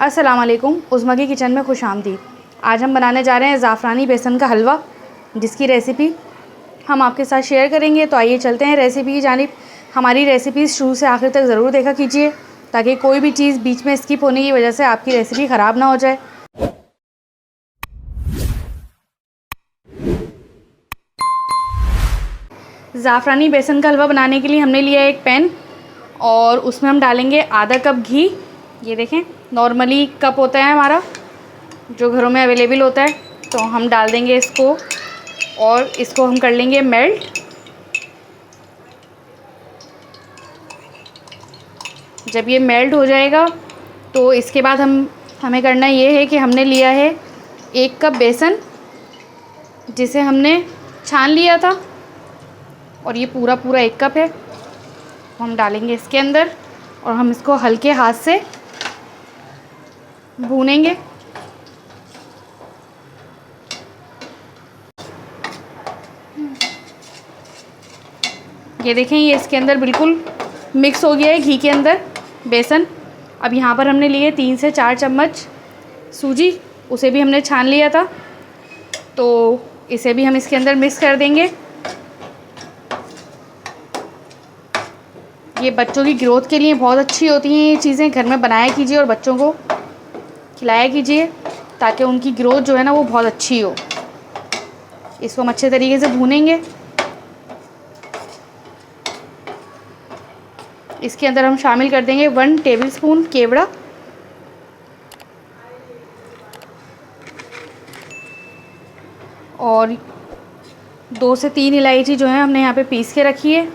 अस्सलाम वालेकुम, उज़्मा की किचन में खुश आमदीद। आज हम बनाने जा रहे हैं ज़ाफ़रानी बेसन का हलवा, जिसकी रेसिपी हम आपके साथ शेयर करेंगे। तो आइए चलते हैं रेसिपी की जानिब। हमारी रेसिपी शुरू से आखिर तक ज़रूर देखा कीजिए, ताकि कोई भी चीज़ बीच में स्किप होने की वजह से आपकी रेसिपी ख़राब ना हो जाए। ज़ाफ़रानी बेसन का हलवा बनाने के लिए हमने लिया एक पैन और उसमें हम डालेंगे आधा कप घी। ये देखें, नॉर्मली कप होता है हमारा जो घरों में अवेलेबल होता है, तो हम डाल देंगे इसको और इसको हम कर लेंगे मेल्ट। जब ये मेल्ट हो जाएगा तो इसके बाद हमें करना ये है कि हमने लिया है 1 कप बेसन, जिसे हमने छान लिया था, और ये पूरा 1 कप है। हम डालेंगे इसके अंदर और हम इसको हल्के हाथ से भूनेंगे। ये देखें, ये इसके अंदर बिल्कुल मिक्स हो गया है घी के अंदर बेसन। अब यहाँ पर हमने लिए 3 से 4 चम्मच सूजी, उसे भी हमने छान लिया था, तो इसे भी हम इसके अंदर मिक्स कर देंगे। ये बच्चों की ग्रोथ के लिए बहुत अच्छी होती हैं ये चीज़ें। घर में बनाया कीजिए और बच्चों को खिलाया कीजिए, ताकि उनकी ग्रोथ जो है ना वो बहुत अच्छी हो। इसको हम अच्छे तरीके से भूनेंगे। इसके अंदर हम शामिल कर देंगे 1 टेबलस्पून केवड़ा, और 2 से 3 इलायची जो है हमने यहाँ पे पीस के रखी है,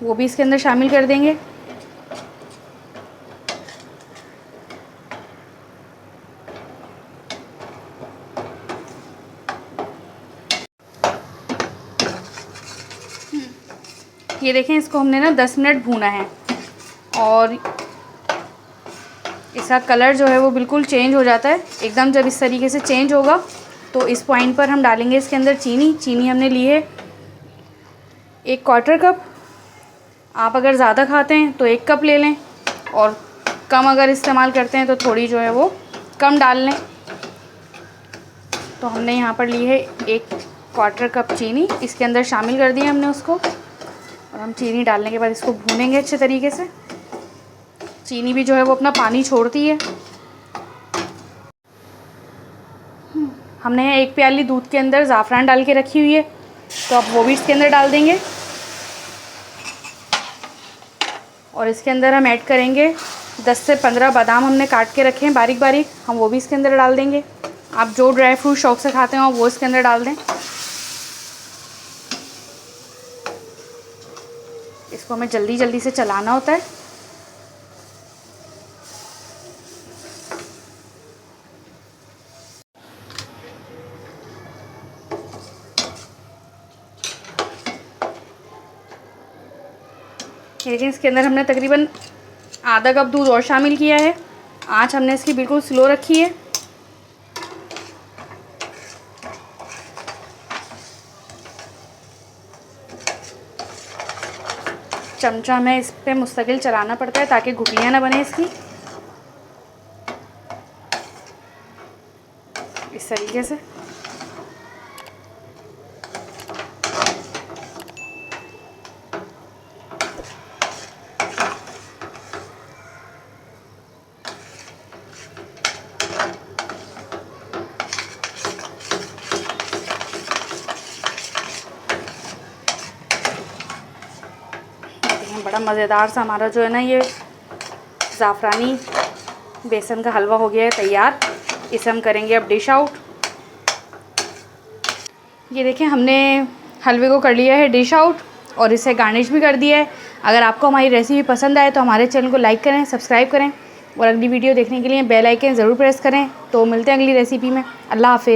वो भी इसके अंदर शामिल कर देंगे। ये देखें, इसको हमने ना 10 मिनट भूना है और इसका कलर जो है वो बिल्कुल चेंज हो जाता है एकदम। जब इस तरीके से चेंज होगा तो इस पॉइंट पर हम डालेंगे इसके अंदर चीनी हमने ली है 1/4 कप। आप अगर ज़्यादा खाते हैं तो 1 कप ले लें, और कम अगर इस्तेमाल करते हैं तो थोड़ी जो है वो कम डाल लें। तो हमने यहाँ पर ली है 1/4 कप चीनी, इसके अंदर शामिल कर दिया हमने उसको, और हम चीनी डालने के बाद इसको भूनेंगे अच्छे तरीके से। चीनी भी जो है वो अपना पानी छोड़ती है। हमने 1 प्याली दूध के अंदर ज़ाफ़रान डाल के रखी हुई है, तो आप वो भी इसके अंदर डाल देंगे। और इसके अंदर हम ऐड करेंगे 10 से 15 बादाम हमने काट के रखे हैं बारीक बारीक, हम वो भी इसके अंदर डाल देंगे। आप जो ड्राई फ्रूट शौक़ से खाते हो वो इसके अंदर डाल दें। इसको हमें जल्दी से चलाना होता है। लेकिन इसके अंदर हमने तकरीबन आधा कप दूध और शामिल किया है। आँच हमने इसकी बिल्कुल स्लो रखी है। चमचा में इस पे मुस्तकिल चलाना पड़ता है ताकि गुठलियाँ ना बने इसकी। इस तरीके से बड़ा मज़ेदार सा हमारा जो है ना ये ज़ाफ़रानी बेसन का हलवा हो गया है तैयार। इसे हम करेंगे अब डिश आउट। ये देखें, हमने हलवे को कर लिया है डिश आउट और इसे गार्निश भी कर दिया है। अगर आपको हमारी रेसिपी पसंद आए तो हमारे चैनल को लाइक करें, सब्सक्राइब करें, और अगली वीडियो देखने के लिए बेल आइकन ज़रूर प्रेस करें। तो मिलते हैं अगली रेसिपी में। अल्लाह हाफ़िज़।